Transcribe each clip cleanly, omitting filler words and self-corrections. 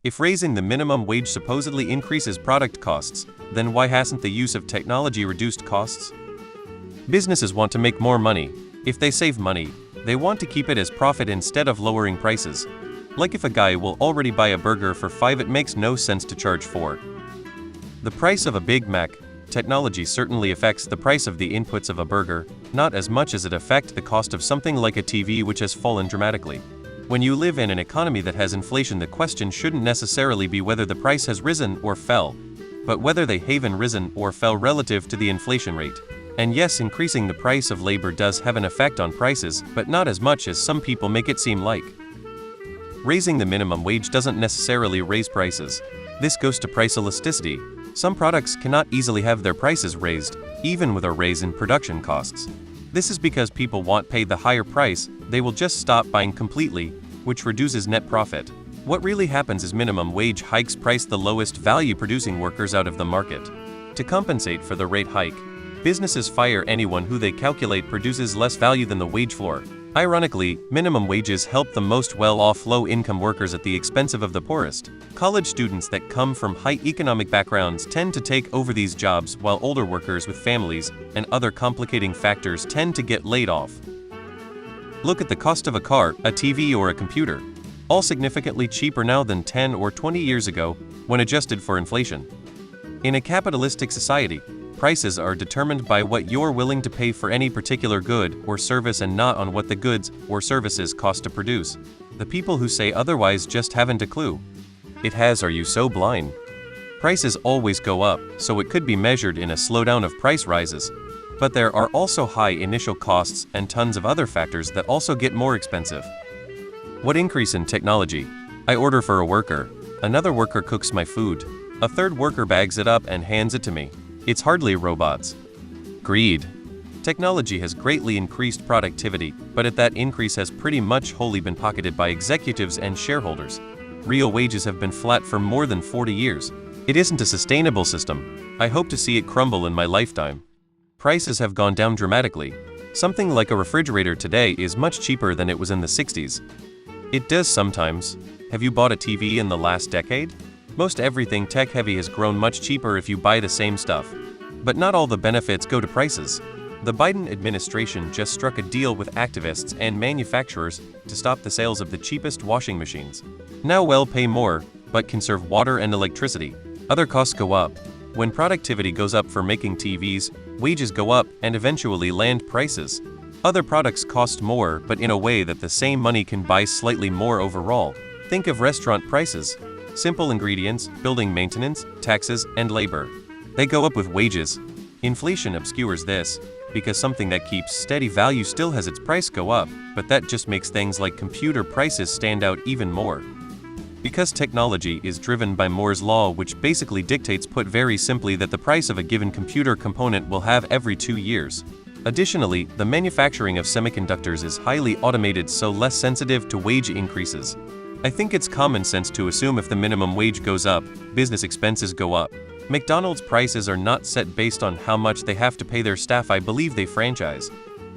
If raising the minimum wage supposedly increases product costs, then why hasn't the use of technology reduced costs? Businesses want to make more money. If they save money, they want to keep it as profit instead of lowering prices. Like if a guy will already buy a burger for $5, it makes no sense to charge $4. The price of a Big Mac. Technology certainly affects the price of the inputs of a burger, not as much as it affects the cost of something like a TV, which has fallen dramatically. When you live in an economy that has inflation, the question shouldn't necessarily be whether the price has risen or fell, but whether they have risen or fell relative to the inflation rate. And yes, increasing the price of labor does have an effect on prices, but not as much as some people make it seem like. Raising the minimum wage doesn't necessarily raise prices. This goes to price elasticity. Some products cannot easily have their prices raised, even with a raise in production costs. This is because people won't pay the higher price, they will just stop buying completely, which reduces net profit. What really happens is minimum wage hikes price the lowest value producing workers out of the market. To compensate for the rate hike, businesses fire anyone who they calculate produces less value than the wage floor. Ironically, minimum wages help the most well-off low-income workers at the expense of the poorest. College students that come from high economic backgrounds tend to take over these jobs, while older workers with families and other complicating factors tend to get laid off. Look at the cost of a car, a TV, or a computer. All significantly cheaper now than 10 or 20 years ago, when adjusted for inflation. In a capitalistic society, prices are determined by what you're willing to pay for any particular good or service and not on what the goods or services cost to produce. The people who say otherwise just haven't a clue. It has. Are you so blind? Prices always go up, so it could be measured in a slowdown of price rises. But there are also high initial costs and tons of other factors that also get more expensive. What increase in technology? I order for a worker. Another worker cooks my food. A third worker bags it up and hands it to me. It's hardly robots. Greed. Technology has greatly increased productivity, but that increase has pretty much wholly been pocketed by executives and shareholders. Real wages have been flat for more than 40 years. It isn't a sustainable system. I hope to see it crumble in my lifetime. Prices have gone down dramatically. Something like a refrigerator today is much cheaper than it was in the 60s. It does sometimes. Have you bought a TV in the last decade? Most everything tech-heavy has grown much cheaper if you buy the same stuff. But not all the benefits go to prices. The Biden administration just struck a deal with activists and manufacturers to stop the sales of the cheapest washing machines. Now we'll pay more, but conserve water and electricity. Other costs go up. When productivity goes up for making TVs, wages go up and eventually land prices. Other products cost more, but in a way that the same money can buy slightly more overall. Think of restaurant prices. Simple ingredients, building maintenance, taxes, and labor. They go up with wages. Inflation obscures this, because something that keeps steady value still has its price go up, but that just makes things like computer prices stand out even more. Because technology is driven by Moore's law, which basically dictates, put very simply, that the price of a given computer component will halve every 2 years. Additionally, the manufacturing of semiconductors is highly automated, so less sensitive to wage increases. I think it's common sense to assume if the minimum wage goes up, business expenses go up. McDonald's prices are not set based on how much they have to pay their staff. I believe they franchise.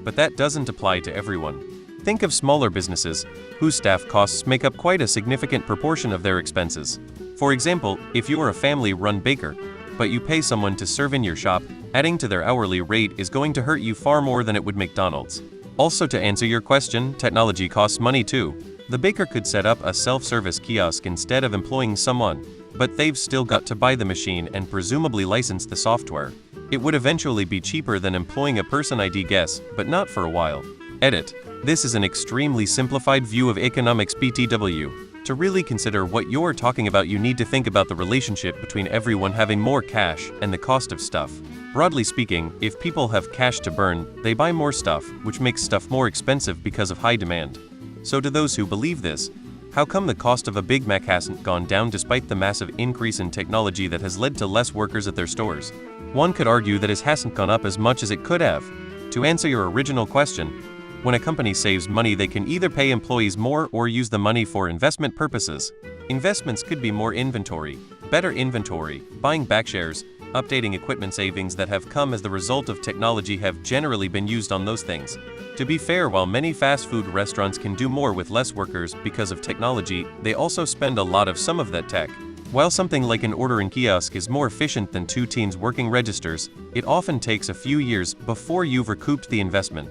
But that doesn't apply to everyone. Think of smaller businesses, whose staff costs make up quite a significant proportion of their expenses. For example, if you are a family-run baker, but you pay someone to serve in your shop, adding to their hourly rate is going to hurt you far more than it would McDonald's. Also, to answer your question, technology costs money too. The baker could set up a self-service kiosk instead of employing someone, but they've still got to buy the machine and presumably license the software. It would eventually be cheaper than employing a person, I'd guess, but not for a while. Edit. This is an extremely simplified view of economics BTW. To really consider what you're talking about, you need to think about the relationship between everyone having more cash and the cost of stuff. Broadly speaking, if people have cash to burn, they buy more stuff, which makes stuff more expensive because of high demand. So to those who believe this, how come the cost of a Big Mac hasn't gone down despite the massive increase in technology that has led to less workers at their stores? One could argue that it hasn't gone up as much as it could have. To answer your original question, when a company saves money, they can either pay employees more or use the money for investment purposes. Investments could be more inventory, better inventory, buying back shares, updating equipment. Savings that have come as the result of technology have generally been used on those things. To be fair, while many fast food restaurants can do more with less workers because of technology, they also spend a lot of some of that tech. While something like an ordering kiosk is more efficient than 2 teens working registers, it often takes a few years before you've recouped the investment.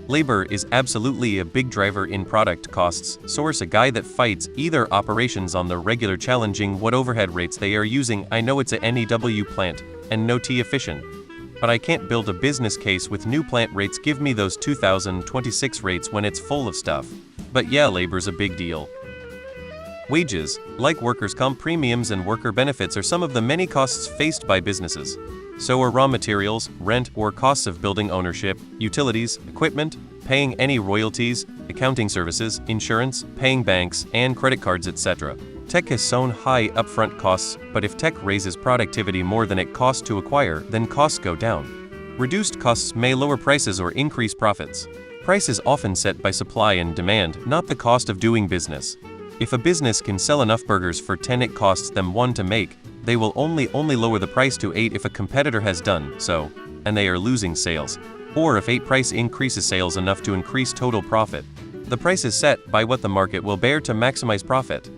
Labor is absolutely a big driver in product costs. Source a guy that fights either operations on the regular, challenging what overhead rates they are using. I know it's a NEW plant and no T efficient, but I can't build a business case with new plant rates. Give me those 2026 rates when it's full of stuff. But yeah, labor's a big deal. Wages, like workers' comp premiums and worker benefits, are some of the many costs faced by businesses. So are raw materials, rent, or costs of building ownership, utilities, equipment, paying any royalties, accounting services, insurance, paying banks and credit cards, etc. Tech has shown high upfront costs, but if tech raises productivity more than it costs to acquire, then costs go down. Reduced costs may lower prices or increase profits. Price is often set by supply and demand, not the cost of doing business. If a business can sell enough burgers for 10, it costs them 1 to make, they will only lower the price to 8 if a competitor has done so, and they are losing sales. Or if 8 price increases sales enough to increase total profit. The price is set by what the market will bear to maximize profit.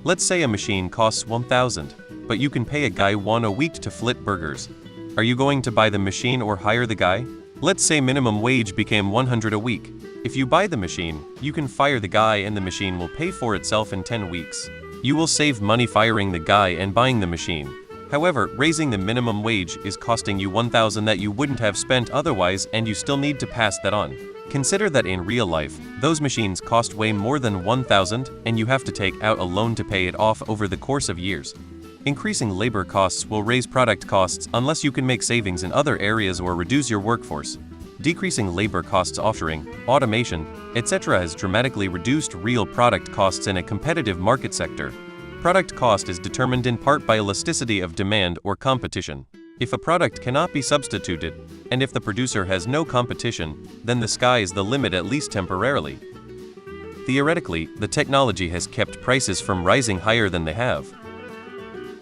Let's say a machine costs $1,000, but you can pay a guy $1 a week to flip burgers. Are you going to buy the machine or hire the guy? Let's say minimum wage became $100 a week. If you buy the machine, you can fire the guy and the machine will pay for itself in 10 weeks. You will save money firing the guy and buying the machine. However, raising the minimum wage is costing you $1,000 that you wouldn't have spent otherwise, and you still need to pass that on. Consider that in real life, those machines cost way more than $1,000, and you have to take out a loan to pay it off over the course of years. Increasing labor costs will raise product costs unless you can make savings in other areas or reduce your workforce. Decreasing labor costs, offshoring, automation, etc. has dramatically reduced real product costs in a competitive market sector. Product cost is determined in part by elasticity of demand or competition. If a product cannot be substituted, and if the producer has no competition, then the sky is the limit, at least temporarily. Theoretically, the technology has kept prices from rising higher than they have.